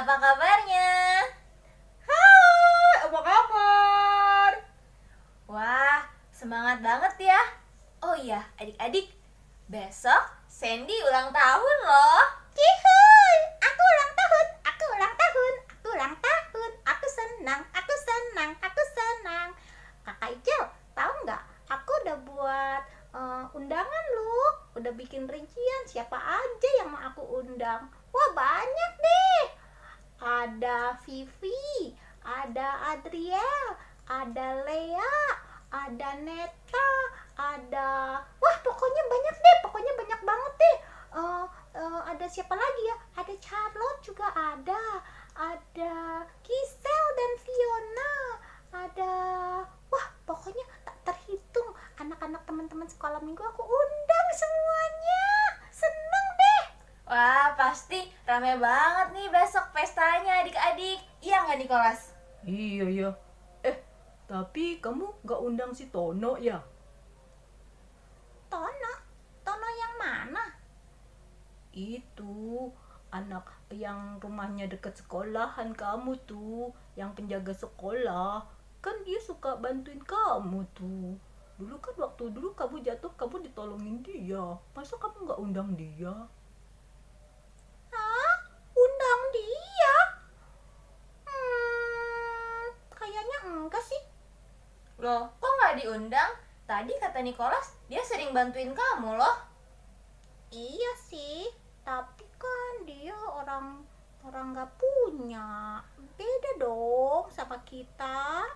apa kabarnya? Hai, apa kabar? Wah, semangat banget ya. Oh iya, adik-adik, besok Sandy ulang tahun loh. Cihuy, aku ulang tahun, aku ulang tahun, aku ulang tahun, aku senang, aku senang, aku senang. Kakak Ijel, tahu nggak? Aku udah buat undangan loh, udah bikin rincian siapa aja yang mau aku undang. Wah, banyak deh. Ada Vivi, ada Adriel, ada Lea, ada Neta, ada, wah pokoknya banyak deh, pokoknya banyak banget deh. Ada siapa lagi ya? Ada Charlotte juga ada Giselle dan Fiona, ada, wah pokoknya tak terhitung. Anak-anak teman-teman sekolah minggu aku undang semuanya. Seneng deh. Wah, pasti rame banget nih besok pestanya adik-adik. Iya nggak Nicholas? Iya ya. Tapi kamu gak undang si Tono ya? Tono yang mana? Itu anak yang rumahnya dekat sekolahan kamu tuh, yang penjaga sekolah. Kan dia suka bantuin kamu tuh. Dulu kan waktu dulu kamu jatuh, kamu ditolongin dia. Masa kamu gak undang dia? Hah? Undang dia? Kayaknya enggak sih. Loh, kok nggak diundang? Tadi kata Nicholas, dia sering bantuin kamu loh. Iya sih, tapi kan dia orang nggak punya. Beda dong sama kita.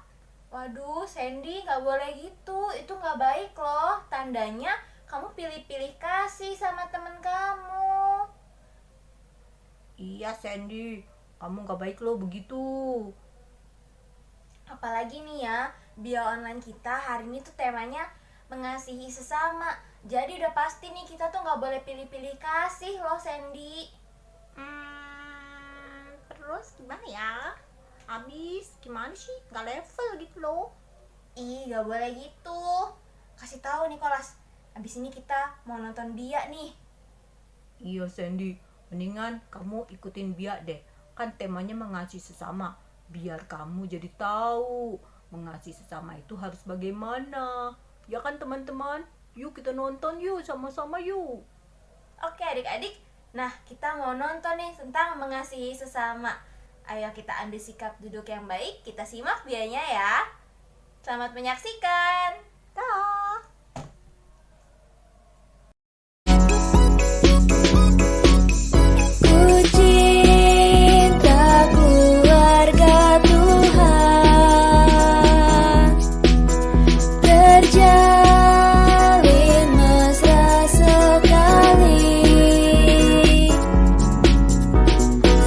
Waduh, Sandy nggak boleh gitu. Itu nggak baik loh. Tandanya kamu pilih-pilih kasih sama temen kamu. Iya Sandy, kamu gak baik loh begitu. Apalagi nih ya, bio online kita hari ini tuh temanya mengasihi sesama. Jadi udah pasti nih kita tuh nggak boleh pilih-pilih kasih loh Sandy. Terus gimana ya? Abis gimana sih? Nggak level gitu loh. Ih, nggak boleh gitu. Kasih tahu Nicholas, abis ini kita mau nonton Bia nih. Iya Sandy, mendingan kamu ikutin Bia deh. Kan temanya mengasihi sesama. Biar kamu jadi tahu mengasihi sesama itu harus bagaimana. Ya kan teman-teman? Yuk kita nonton yuk sama-sama yuk. Oke adik-adik, nah kita mau nonton nih tentang mengasihi sesama. Ayo kita ambil sikap duduk yang baik, kita simak Bianya ya. Selamat menyaksikan. Dah. Ku cinta keluarga Tuhan, terjalin mesra sekali.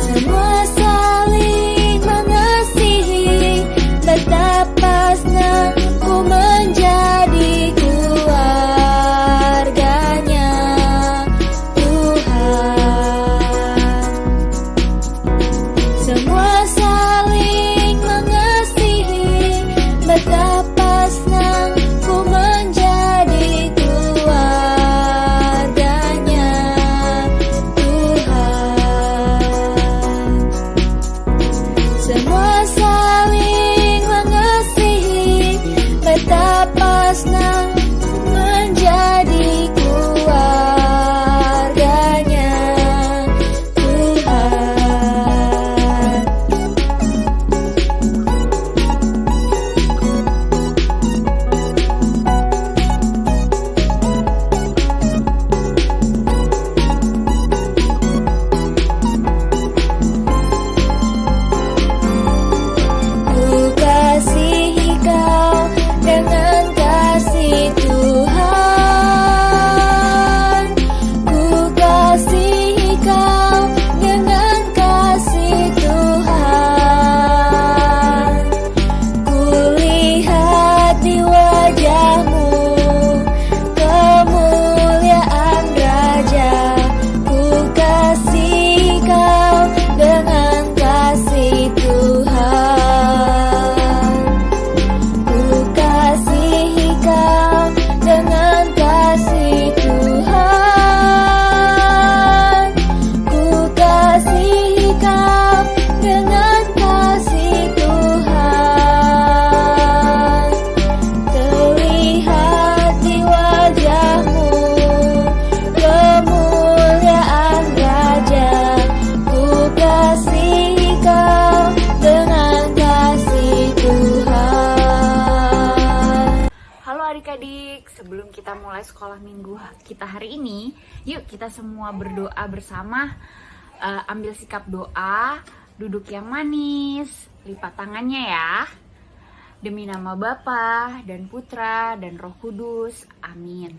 Semua saling mengasihi, betapa senang ku menjadi kita mulai sekolah minggu kita hari ini, yuk kita semua berdoa bersama. Ambil sikap doa, duduk yang manis, lipat tangannya ya. Demi nama Bapa dan Putra dan Roh Kudus, amin.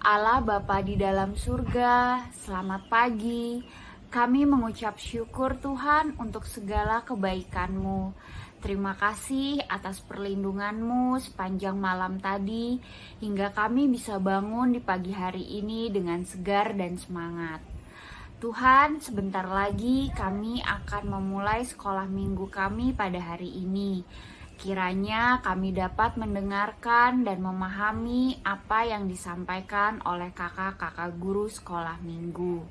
Allah Bapa di dalam surga, selamat pagi. Kami mengucap syukur Tuhan untuk segala kebaikan-Mu. Terima kasih atas perlindungan-Mu sepanjang malam tadi, hingga kami bisa bangun di pagi hari ini dengan segar dan semangat. Tuhan, sebentar lagi kami akan memulai sekolah minggu kami pada hari ini. Kiranya kami dapat mendengarkan dan memahami apa yang disampaikan oleh kakak-kakak guru sekolah minggu.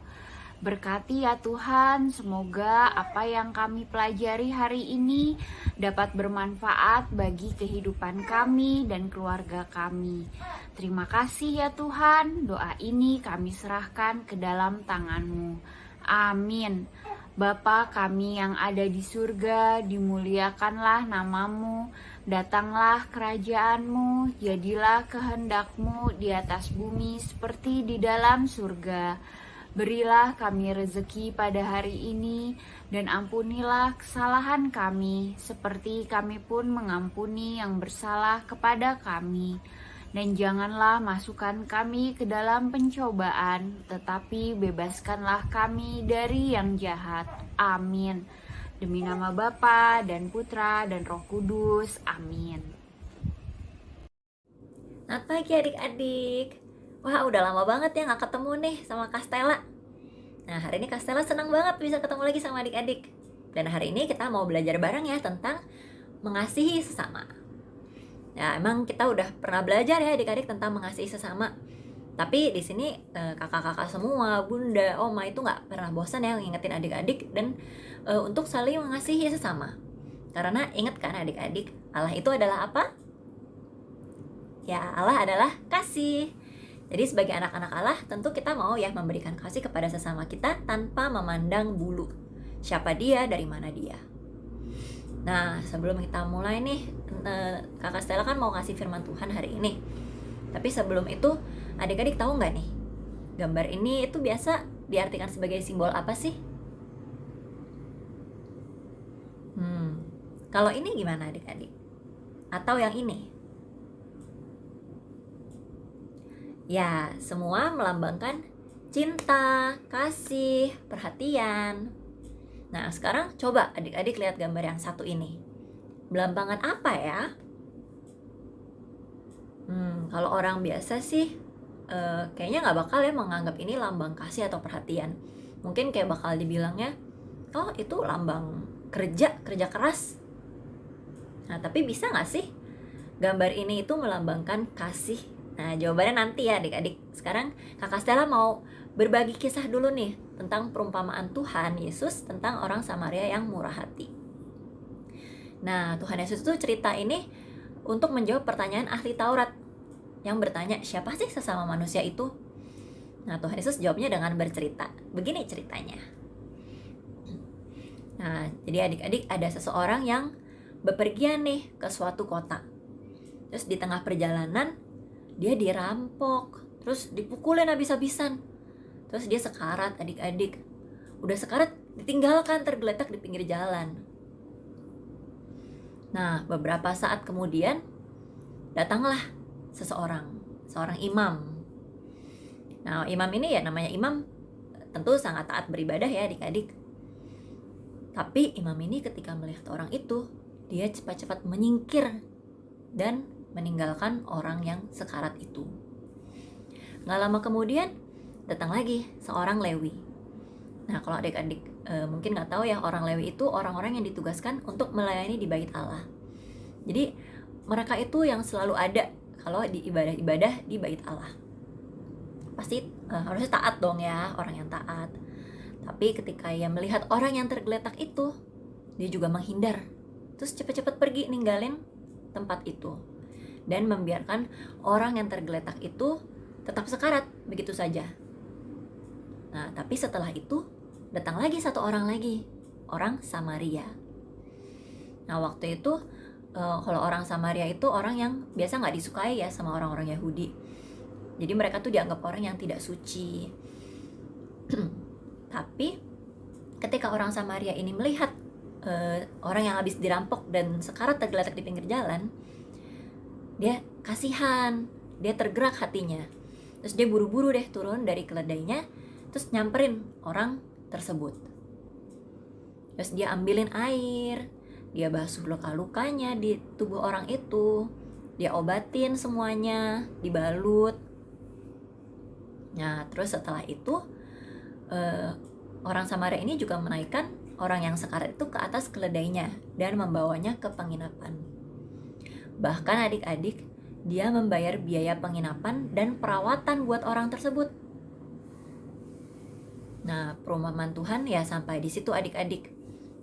Berkati ya Tuhan, semoga apa yang kami pelajari hari ini dapat bermanfaat bagi kehidupan kami dan keluarga kami. Terima kasih ya Tuhan, doa ini kami serahkan ke dalam tangan-Mu. Amin. Bapa kami yang ada di surga, dimuliakanlah nama-Mu, datanglah kerajaan-Mu, jadilah kehendak-Mu di atas bumi seperti di dalam surga. Berilah kami rezeki pada hari ini, dan ampunilah kesalahan kami, seperti kami pun mengampuni yang bersalah kepada kami. Dan janganlah masukkan kami ke dalam pencobaan, tetapi bebaskanlah kami dari yang jahat. Amin. Demi nama Bapa dan Putra dan Roh Kudus. Amin. Selamat pagi adik-adik. Wah, udah lama banget ya gak ketemu nih sama Kak Stella. Nah, hari ini Kak Stella senang banget bisa ketemu lagi sama adik-adik. Dan hari ini kita mau belajar bareng ya tentang mengasihi sesama. Ya, emang kita udah pernah belajar ya adik-adik tentang mengasihi sesama. Tapi di sini kakak-kakak semua, bunda, oma itu nggak pernah bosan ya ngingetin adik-adik dan untuk saling mengasihi sesama. Karena ingat kan adik-adik, Allah itu adalah apa? Ya, Allah adalah kasih. Jadi sebagai anak-anak Allah, tentu kita mau ya memberikan kasih kepada sesama kita tanpa memandang bulu. Siapa dia, dari mana dia. Nah, sebelum kita mulai nih, Kakak Stella kan mau kasih firman Tuhan hari ini. Tapi sebelum itu, adik-adik tahu nggak nih, gambar ini itu biasa diartikan sebagai simbol apa sih? Kalau ini gimana adik-adik? Atau yang ini? Ya, semua melambangkan cinta, kasih, perhatian. Nah, sekarang coba adik-adik lihat gambar yang satu ini. Melambangkan apa ya? Kalau orang biasa sih kayaknya nggak bakal ya menganggap ini lambang kasih atau perhatian. Mungkin kayak bakal dibilangnya, oh itu lambang kerja keras. Nah, tapi bisa nggak sih gambar ini itu melambangkan kasih? Nah, jawabannya nanti ya adik-adik. Sekarang Kakak Stella mau berbagi kisah dulu nih tentang perumpamaan Tuhan Yesus tentang orang Samaria yang murah hati. Nah, Tuhan Yesus itu cerita ini untuk menjawab pertanyaan ahli Taurat yang bertanya, siapa sih sesama manusia itu? Nah, Tuhan Yesus jawabnya dengan bercerita. Begini ceritanya. Nah, jadi adik-adik ada seseorang yang bepergian nih ke suatu kota. Terus di tengah perjalanan dia dirampok, terus dipukulin habis-habisan. Terus dia sekarat adik-adik. Udah sekarat ditinggalkan tergeletak di pinggir jalan. Nah, beberapa saat kemudian datanglah seorang imam. Nah, imam ini ya namanya imam tentu sangat taat beribadah ya adik-adik. Tapi imam ini ketika melihat orang itu, dia cepat-cepat menyingkir dan meninggalkan orang yang sekarat itu. Gak lama kemudian datang lagi seorang Lewi. Nah, kalau adik-adik mungkin gak tahu ya, orang Lewi itu orang-orang yang ditugaskan untuk melayani di bait Allah. Jadi mereka itu yang selalu ada kalau di ibadah-ibadah di bait Allah. Pasti harusnya taat dong ya, orang yang taat. Tapi ketika ia melihat orang yang tergeletak itu, dia juga menghindar. Terus cepat-cepat pergi ninggalin tempat itu. Dan membiarkan orang yang tergeletak itu tetap sekarat begitu saja. Nah, tapi setelah itu datang lagi satu orang lagi, orang Samaria. Nah, waktu itu kalau orang Samaria itu orang yang biasa nggak disukai ya sama orang-orang Yahudi. Jadi mereka tuh dianggap orang yang tidak suci. Tapi ketika orang Samaria ini melihat orang yang habis dirampok dan sekarat tergeletak di pinggir jalan, dia kasihan, dia tergerak hatinya. Terus dia buru-buru deh turun dari keledainya, terus nyamperin orang tersebut. Terus dia ambilin air, dia basuh luka-lukanya di tubuh orang itu, dia obatin semuanya, dibalut. Nah, terus setelah itu orang Samaria ini juga menaikkan orang yang sekarat itu ke atas keledainya dan membawanya ke penginapan. Bahkan adik-adik, dia membayar biaya penginapan dan perawatan buat orang tersebut. Nah, perumpamaan Tuhan ya sampai di situ adik-adik.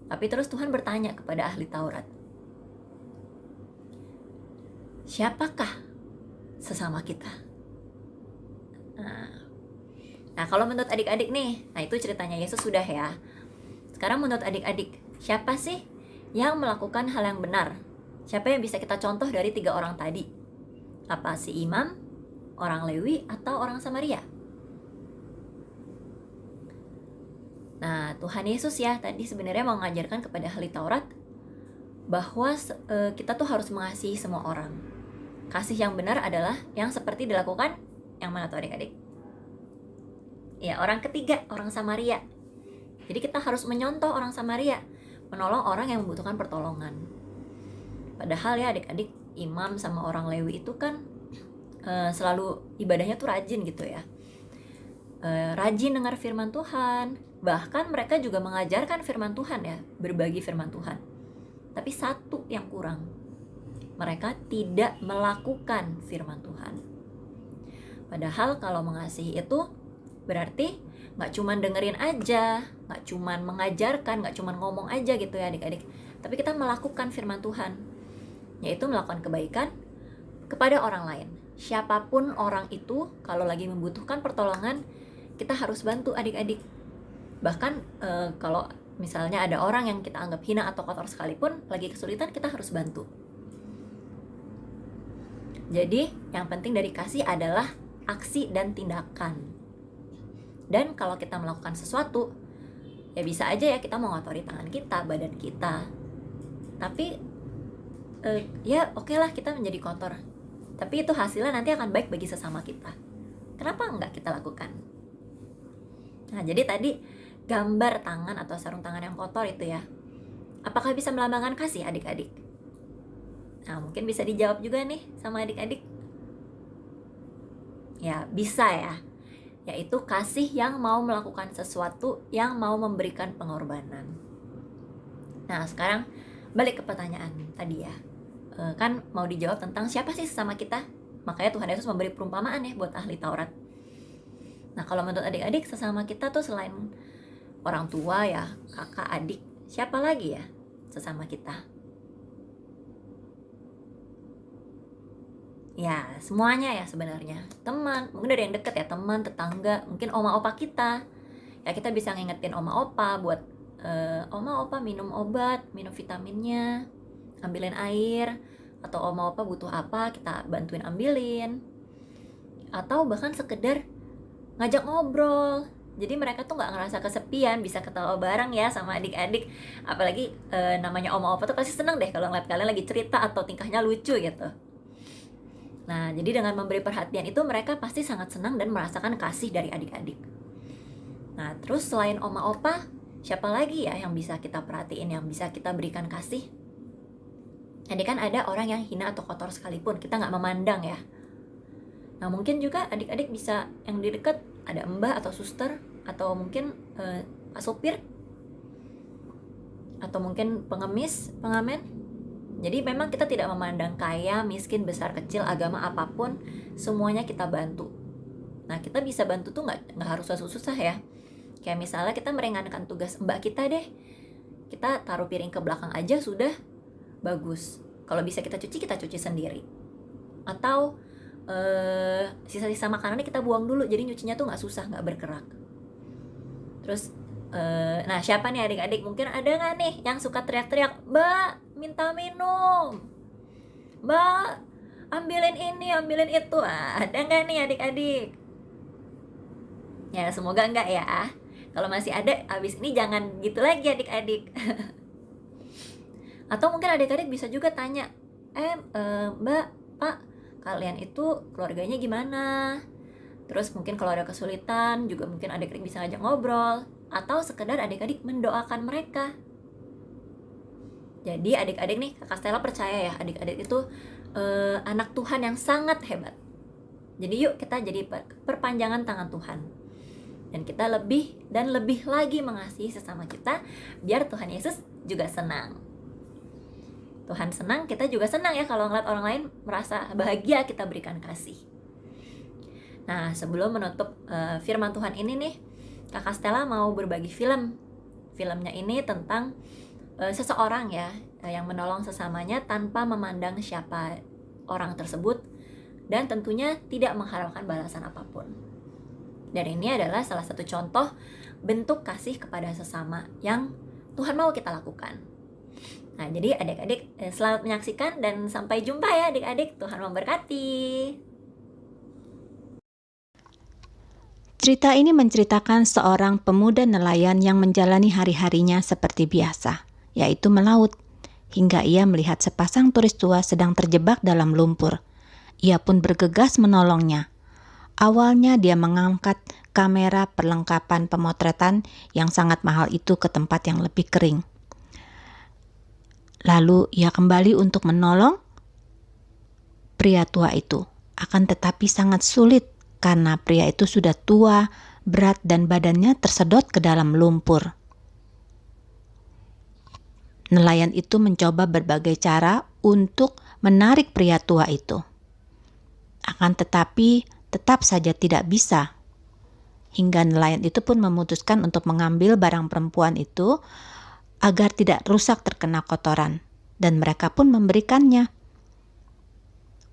Tapi terus Tuhan bertanya kepada ahli Taurat, siapakah sesama kita? Nah, kalau menurut adik-adik nih, nah itu ceritanya Yesus sudah ya. Sekarang menurut adik-adik, siapa sih yang melakukan hal yang benar? Siapa yang bisa kita contoh dari 3 orang tadi? Apa si imam, orang Lewi, atau orang Samaria? Nah, Tuhan Yesus ya tadi sebenarnya mau mengajarkan kepada ahli Taurat bahwa kita tuh harus mengasihi semua orang. Kasih yang benar adalah yang seperti dilakukan yang mana tuh adik-adik? Ya, orang ketiga, orang Samaria. Jadi kita harus menyontoh orang Samaria, menolong orang yang membutuhkan pertolongan. Padahal ya adik-adik, imam sama orang Lewi itu kan selalu ibadahnya tuh rajin gitu ya. Rajin dengar firman Tuhan. Bahkan mereka juga mengajarkan firman Tuhan ya, berbagi firman Tuhan. Tapi satu yang kurang, mereka tidak melakukan firman Tuhan. Padahal kalau mengasihi itu berarti gak cuman dengerin aja, gak cuman mengajarkan, gak cuman ngomong aja gitu ya adik-adik, tapi kita melakukan firman Tuhan, yaitu melakukan kebaikan kepada orang lain. Siapapun orang itu, kalau lagi membutuhkan pertolongan, kita harus bantu adik-adik. Bahkan kalau misalnya ada orang yang kita anggap hina atau kotor sekalipun, lagi kesulitan, kita harus bantu. Jadi yang penting dari kasih adalah aksi dan tindakan. Dan kalau kita melakukan sesuatu, ya bisa aja ya kita mengotori tangan kita, badan kita. Tapi ya oke lah kita menjadi kotor. Tapi itu hasilnya nanti akan baik bagi sesama kita. Kenapa enggak kita lakukan? Nah, jadi tadi gambar tangan atau sarung tangan yang kotor itu ya, apakah bisa melambangkan kasih adik-adik? Nah, mungkin bisa dijawab juga nih sama adik-adik. Ya, bisa ya. Yaitu kasih yang mau melakukan sesuatu, yang mau memberikan pengorbanan. Nah, sekarang balik ke pertanyaan tadi ya. Kan mau dijawab tentang siapa sih sesama kita? Makanya Tuhan Yesus memberi perumpamaan ya buat ahli Taurat. Nah, kalau menurut adik-adik, sesama kita tuh selain orang tua ya, kakak, adik, siapa lagi ya sesama kita? Ya, semuanya ya sebenarnya. Teman, mungkin dari yang deket ya, teman, tetangga, mungkin oma opa kita. Ya, kita bisa ngingetin oma opa buat oma opa minum obat, minum vitaminnya, ambilin air, atau oma opa butuh apa, kita bantuin ambilin. Atau bahkan sekedar ngajak ngobrol. Jadi mereka tuh nggak ngerasa kesepian, bisa ketawa bareng ya sama adik-adik. Apalagi namanya oma opa tuh pasti seneng deh kalau ngeliat kalian lagi cerita atau tingkahnya lucu gitu. Nah, jadi dengan memberi perhatian itu mereka pasti sangat senang dan merasakan kasih dari adik-adik. Nah, terus selain oma opa, siapa lagi ya yang bisa kita perhatiin, yang bisa kita berikan kasih? Jadi kan ada orang yang hina atau kotor sekalipun, kita nggak memandang ya. Nah, mungkin juga adik-adik bisa yang di dekat ada mbah atau suster, atau mungkin pak sopir, atau mungkin pengemis, pengamen. Jadi memang kita tidak memandang kaya, miskin, besar, kecil, agama apapun, semuanya kita bantu. Nah, kita bisa bantu tuh nggak harus susah-susah ya. Kayak misalnya kita meringankan tugas mbak kita deh, kita taruh piring ke belakang aja sudah bagus. Kalau bisa kita cuci sendiri. Atau sisa-sisa makanannya kita buang dulu, jadi nyucinya tuh nggak susah, nggak bergerak. Terus nah siapa nih adik-adik, mungkin ada nggak nih yang suka teriak-teriak, mbak minta minum, mbak ambilin ini, ambilin itu. Ada nggak nih adik-adik? Ya semoga enggak ya. Kalau masih ada, abis ini jangan gitu lagi adik-adik. Atau mungkin adik-adik bisa juga tanya, Mbak, Pak, kalian itu keluarganya gimana? Terus mungkin kalau ada kesulitan juga mungkin adik-adik bisa ngajak ngobrol. Atau sekedar adik-adik mendoakan mereka. Jadi adik-adik nih, Kakak Stella percaya ya, adik-adik itu anak Tuhan yang sangat hebat. Jadi yuk kita jadi perpanjangan tangan Tuhan. Dan kita lebih dan lebih lagi mengasihi sesama kita, biar Tuhan Yesus juga senang. Tuhan senang, kita juga senang ya kalau ngeliat orang lain merasa bahagia kita berikan kasih. Nah, sebelum menutup firman Tuhan ini nih, Kakak Stella mau berbagi film. Filmnya ini tentang seseorang ya, yang menolong sesamanya tanpa memandang siapa orang tersebut, dan tentunya tidak mengharapkan balasan apapun. Dan ini adalah salah satu contoh bentuk kasih kepada sesama yang Tuhan mau kita lakukan. Nah, jadi adik-adik selamat menyaksikan dan sampai jumpa ya adik-adik. Tuhan memberkati. Cerita ini menceritakan seorang pemuda nelayan yang menjalani hari-harinya seperti biasa, yaitu melaut, hingga ia melihat sepasang turis tua sedang terjebak dalam lumpur. Ia pun bergegas menolongnya. Awalnya dia mengangkat kamera perlengkapan pemotretan yang sangat mahal itu ke tempat yang lebih kering. Lalu ia kembali untuk menolong pria tua itu. Akan tetapi sangat sulit karena pria itu sudah tua, berat dan badannya tersedot ke dalam lumpur. Nelayan itu mencoba berbagai cara untuk menarik pria tua itu. Akan tetapi tetap saja tidak bisa. Hingga nelayan itu pun memutuskan untuk mengambil barang perempuan itu agar tidak rusak terkena kotoran, dan mereka pun memberikannya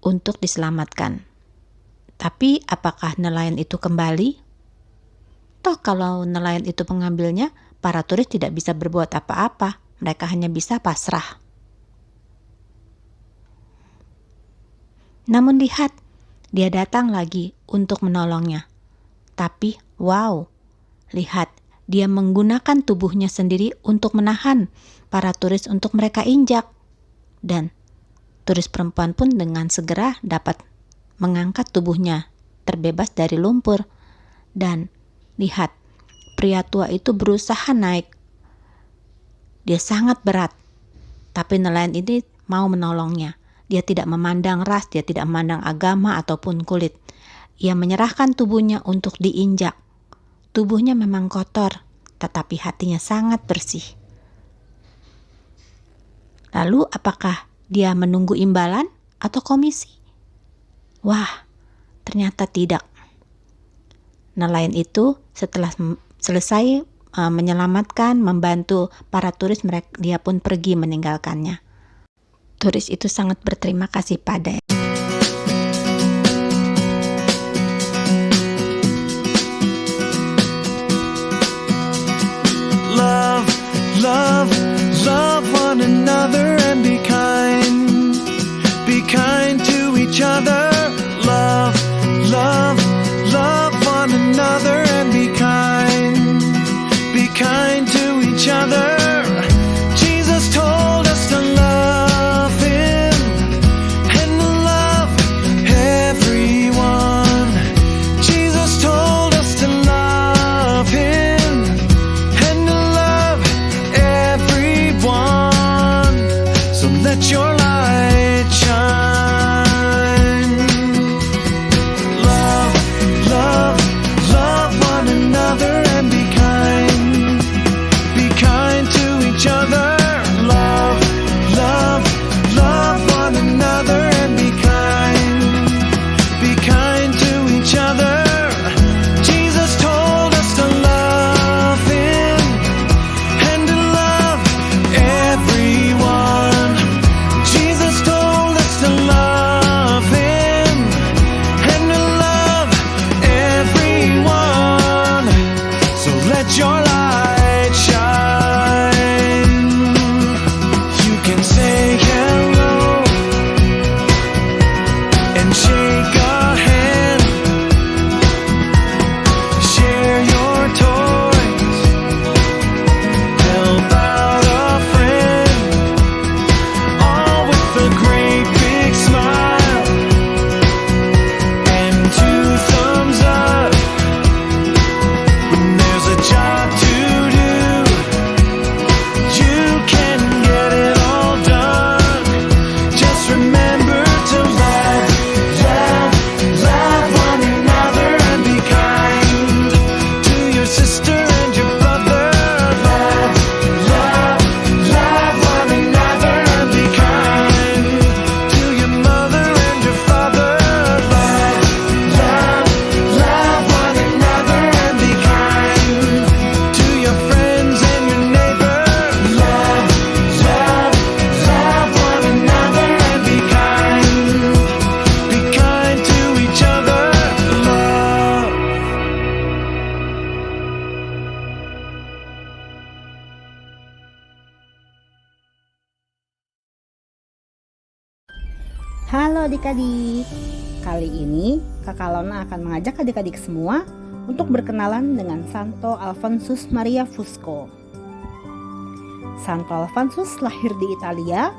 untuk diselamatkan. Tapi apakah nelayan itu kembali? Toh kalau nelayan itu mengambilnya, para turis tidak bisa berbuat apa-apa. Mereka hanya bisa pasrah. Namun lihat, dia datang lagi untuk menolongnya. Tapi, wow, lihat, dia menggunakan tubuhnya sendiri untuk menahan para turis untuk mereka injak. Dan turis perempuan pun dengan segera dapat mengangkat tubuhnya terbebas dari lumpur. Dan lihat, pria tua itu berusaha naik. Dia sangat berat, tapi nelayan ini mau menolongnya. Dia tidak memandang ras, dia tidak memandang agama ataupun kulit. Ia menyerahkan tubuhnya untuk diinjak. Tubuhnya memang kotor, tetapi hatinya sangat bersih. Lalu apakah dia menunggu imbalan atau komisi? Wah, ternyata tidak. Nelayan itu setelah selesai menyelamatkan, membantu para turis, dia pun pergi meninggalkannya. Turis itu sangat berterima kasih pada Love one another and be kind to each other. Love one another and be kind to each other. Jesus told us to love Him and to love everyone. Jesus told us to love Him and to love everyone. So let your light shine. Halo adik-adik, kali ini Kakak Lona akan mengajak adik-adik semua untuk berkenalan dengan Santo Alfonsus Maria Fusco. Santo Alfonsus lahir di Italia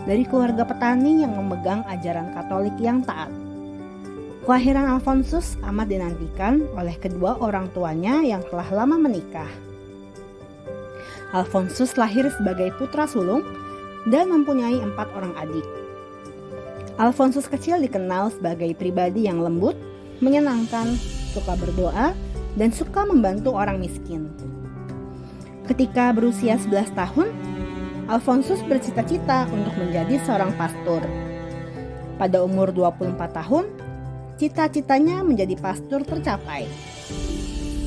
dari keluarga petani yang memegang ajaran Katolik yang taat. Kelahiran Alfonsus amat dinantikan oleh kedua orang tuanya yang telah lama menikah. Alfonsus lahir sebagai putra sulung dan mempunyai 4 orang adik. Alfonsus kecil dikenal sebagai pribadi yang lembut, menyenangkan, suka berdoa, dan suka membantu orang miskin. Ketika berusia 11 tahun, Alfonsus bercita-cita untuk menjadi seorang pastor. Pada umur 24 tahun, cita-citanya menjadi pastor tercapai.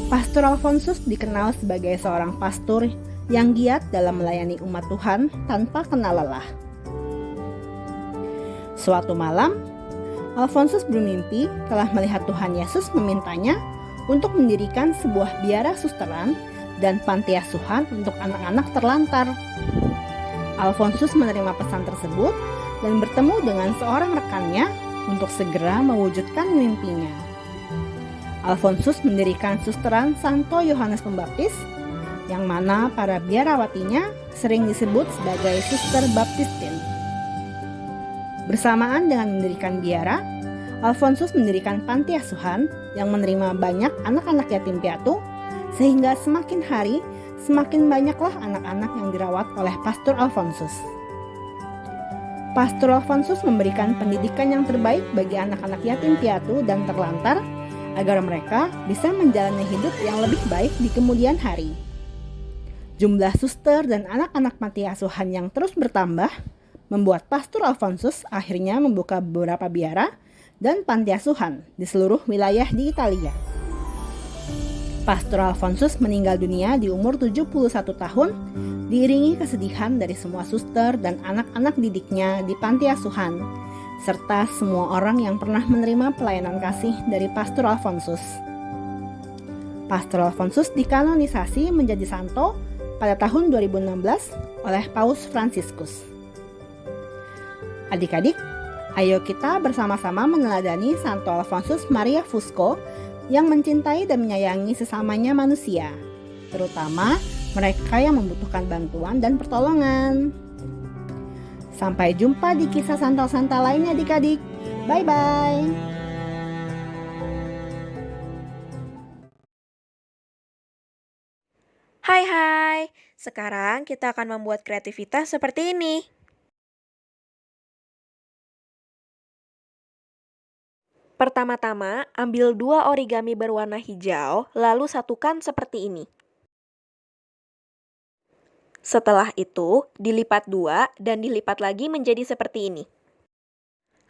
Pastor Alfonsus dikenal sebagai seorang pastor yang giat dalam melayani umat Tuhan tanpa kenal lelah. Suatu malam, Alfonsus bermimpi telah melihat Tuhan Yesus memintanya untuk mendirikan sebuah biara susteran dan panti asuhan untuk anak-anak terlantar. Alfonsus menerima pesan tersebut dan bertemu dengan seorang rekannya untuk segera mewujudkan mimpinya. Alfonsus mendirikan susteran Santo Yohanes Pembaptis, yang mana para biarawatinya sering disebut sebagai Suster Baptistin. Bersamaan dengan mendirikan biara, Alfonsus mendirikan panti asuhan yang menerima banyak anak-anak yatim piatu, sehingga semakin hari semakin banyaklah anak-anak yang dirawat oleh Pastor Alfonsus. Pastor Alfonsus memberikan pendidikan yang terbaik bagi anak-anak yatim piatu dan terlantar agar mereka bisa menjalani hidup yang lebih baik di kemudian hari. Jumlah suster dan anak-anak panti asuhan yang terus bertambah membuat Pastor Alfonsus akhirnya membuka beberapa biara dan panti asuhan di seluruh wilayah di Italia. Pastor Alfonsus meninggal dunia di umur 71 tahun, diiringi kesedihan dari semua suster dan anak-anak didiknya di panti asuhan, serta semua orang yang pernah menerima pelayanan kasih dari Pastor Alfonsus. Pastor Alfonsus dikanonisasi menjadi santo pada tahun 2016 oleh Paus Fransiskus. Adik-adik, ayo kita bersama-sama meneladani Santo Alfonsus Maria Fusco yang mencintai dan menyayangi sesamanya manusia, terutama mereka yang membutuhkan bantuan dan pertolongan. Sampai jumpa di kisah santal-santal lainnya adik-adik. Bye-bye. Hai, sekarang kita akan membuat kreativitas seperti ini. Pertama-tama, ambil 2 origami berwarna hijau, lalu satukan seperti ini. Setelah itu, dilipat 2 dan dilipat lagi menjadi seperti ini.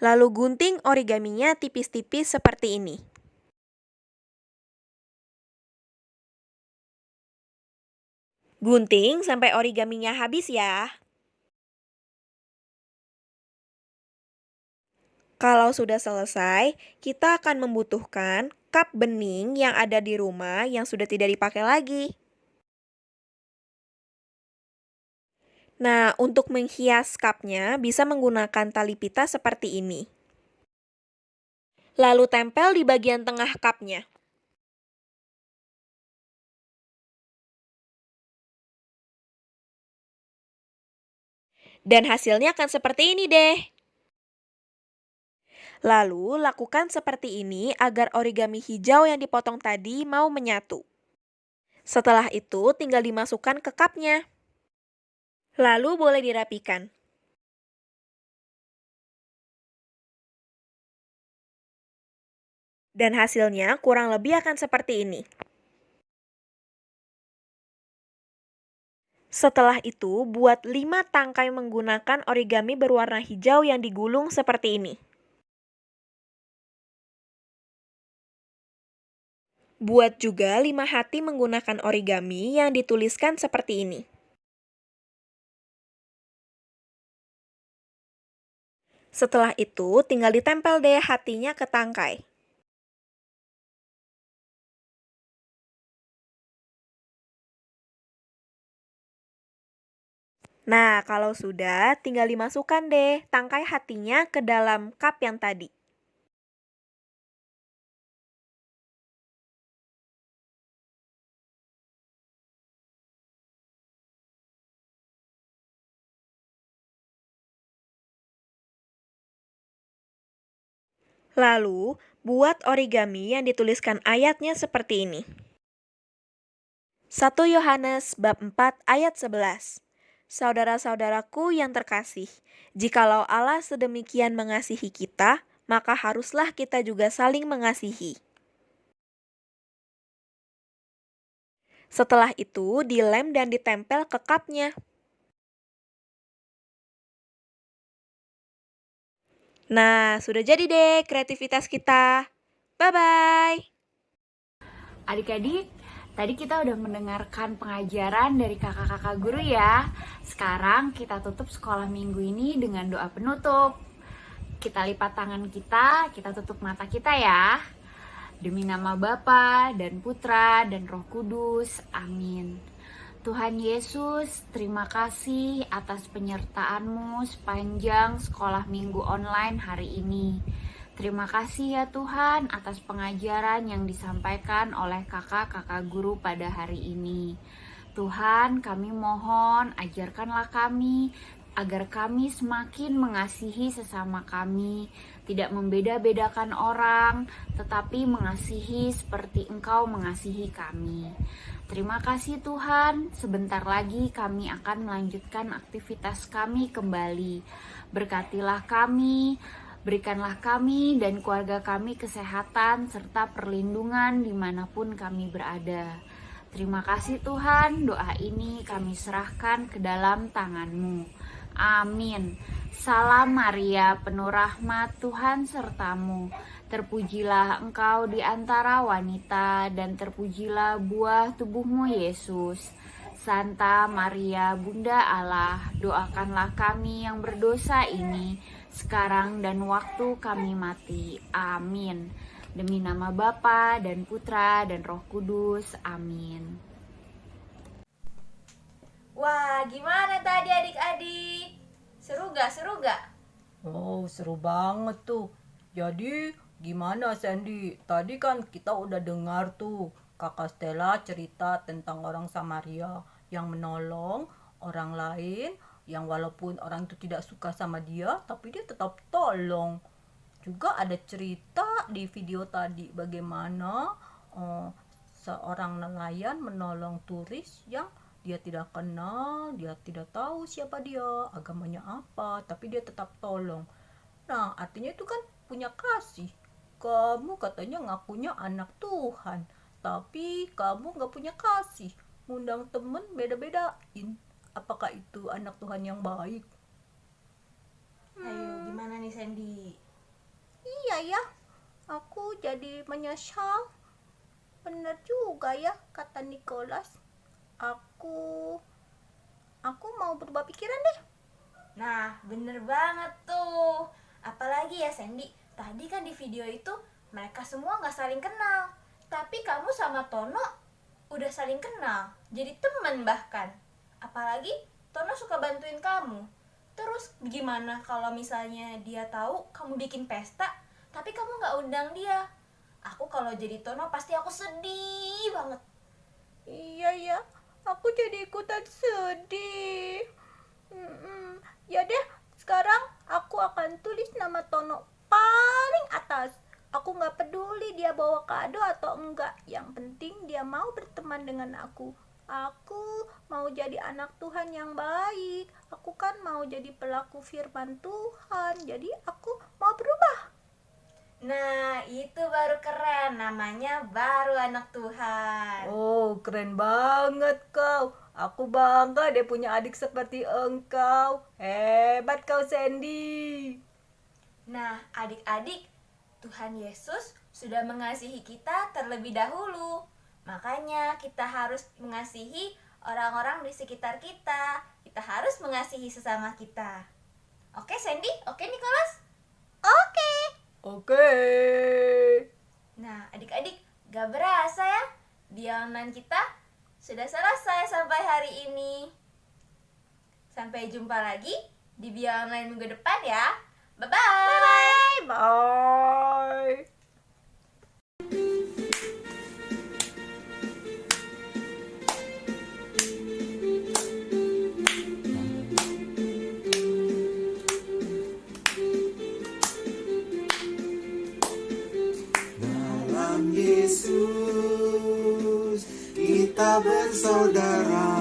Lalu gunting origaminya tipis-tipis seperti ini. Gunting sampai origaminya habis ya. Kalau sudah selesai, kita akan membutuhkan cup bening yang ada di rumah yang sudah tidak dipakai lagi. Nah, untuk menghias cupnya bisa menggunakan tali pita seperti ini. Lalu tempel di bagian tengah cupnya. Dan hasilnya akan seperti ini deh. Lalu, lakukan seperti ini agar origami hijau yang dipotong tadi mau menyatu. Setelah itu, tinggal dimasukkan ke cupnya. Lalu boleh dirapikan. Dan hasilnya kurang lebih akan seperti ini. Setelah itu, buat 5 tangkai menggunakan origami berwarna hijau yang digulung seperti ini. Buat juga 5 hati menggunakan origami yang dituliskan seperti ini. Setelah itu, tinggal ditempel deh hatinya ke tangkai. Nah, kalau sudah, tinggal dimasukkan deh tangkai hatinya ke dalam cup yang tadi. Lalu, buat origami yang dituliskan ayatnya seperti ini. 1 Yohanes bab 4 ayat 11. Saudara-saudaraku yang terkasih, jikalau Allah sedemikian mengasihi kita, maka haruslah kita juga saling mengasihi. Setelah itu, dilem dan ditempel ke cupnya. Nah, sudah jadi deh kreativitas kita. Bye-bye! Adik-adik, tadi kita udah mendengarkan pengajaran dari kakak-kakak guru ya. Sekarang kita tutup sekolah minggu ini dengan doa penutup. Kita lipat tangan kita tutup mata kita ya. Demi nama Bapa dan Putra dan Roh Kudus. Amin. Tuhan Yesus, terima kasih atas penyertaan-Mu sepanjang sekolah minggu online hari ini. Terima kasih ya Tuhan atas pengajaran yang disampaikan oleh kakak-kakak guru pada hari ini. Tuhan, kami mohon ajarkanlah kami agar kami semakin mengasihi sesama kami, tidak membeda-bedakan orang, tetapi mengasihi seperti Engkau mengasihi kami. Terima kasih Tuhan, sebentar lagi kami akan melanjutkan aktivitas kami kembali. Berkatilah kami, berikanlah kami dan keluarga kami kesehatan serta perlindungan dimanapun kami berada. Terima kasih Tuhan, doa ini kami serahkan ke dalam tangan-Mu. Amin. Salam Maria, penuh rahmat, Tuhan sertamu. Terpujilah engkau di antara wanita, dan terpujilah buah tubuhmu Yesus. Santa Maria, Bunda Allah, doakanlah kami yang berdosa ini, sekarang dan waktu kami mati. Amin. Demi nama Bapa dan Putra dan Roh Kudus. Amin. Wah, gimana tadi adik-adik? Seru gak? Seru gak? Oh, seru banget tuh. Jadi, gimana Sandy? Tadi kan kita udah dengar tuh Kakak Stella cerita tentang orang Samaria yang menolong orang lain, yang walaupun orang itu tidak suka sama dia, tapi dia tetap tolong. Juga ada cerita di video tadi bagaimana seorang nelayan menolong turis yang dia tidak kenal, dia tidak tahu siapa dia, agamanya apa, tapi dia tetap tolong. Nah, artinya itu kan punya kasih. Kamu katanya ngakunya anak Tuhan, tapi kamu nggak punya kasih. Ngundang temen beda-bedain. Apakah itu anak Tuhan yang baik? Ayo, gimana nih Sandy? Iya ya, aku jadi menyesal. Bener juga ya kata Nicholas. Aku mau berubah pikiran deh. Nah, bener banget tuh. Apalagi ya Sandy, tadi kan di video itu mereka semua gak saling kenal. Tapi kamu sama Tono udah saling kenal, jadi teman bahkan. Apalagi Tono suka bantuin kamu. Terus gimana kalau misalnya dia tahu kamu bikin pesta, tapi kamu gak undang dia? Aku kalau jadi Tono pasti aku sedih banget. Iya ya, aku jadi ikutan sedih. Ya deh, sekarang aku akan tulis nama Tono paling atas. Aku nggak peduli dia bawa kado atau enggak. Yang penting dia mau berteman dengan aku. Aku mau jadi anak Tuhan yang baik. Aku kan mau jadi pelaku firman Tuhan. Jadi aku mau berubah. Nah, itu baru keren, namanya baru anak Tuhan. Oh, keren banget kau. Aku bangga deh punya adik seperti engkau. Hebat kau, Sandy. Nah, adik-adik, Tuhan Yesus sudah mengasihi kita terlebih dahulu. Makanya kita harus mengasihi orang-orang di sekitar kita. Kita harus mengasihi sesama kita. Oke, Sandy? Oke, Nicholas? Oke. Oke. Nah, adik-adik, gak berasa ya? Di online kita sudah selesai sampai hari ini. Sampai jumpa lagi di Bia Online minggu depan ya. Bye-bye. Bye. Dalam Yesus kita bersaudara.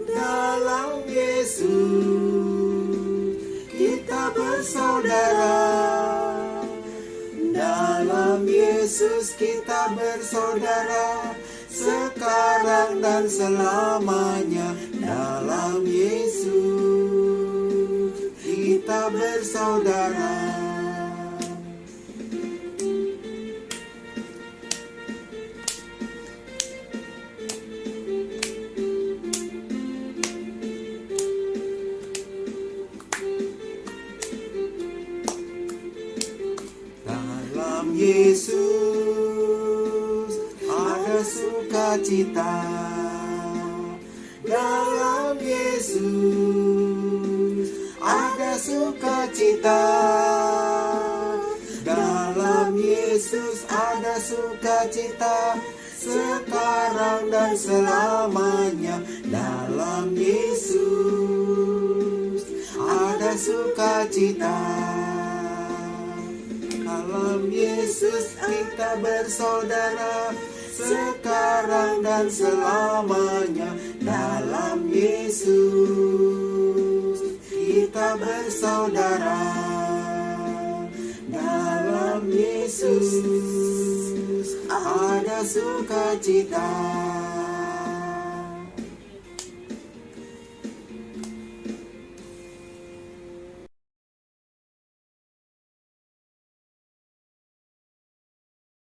Dalam Yesus kita bersaudara. Dalam Yesus kita bersaudara, sekarang dan selamanya. Dalam Yesus kita bersaudara. Dalam Yesus ada sukacita. Dalam Yesus ada sukacita. Dalam Yesus ada sukacita, sekarang dan selamanya. Dalam Yesus ada sukacita. Dalam Yesus kita bersaudara, sekarang dan selamanya. Dalam Yesus kita bersaudara. Dalam Yesus ada sukacita.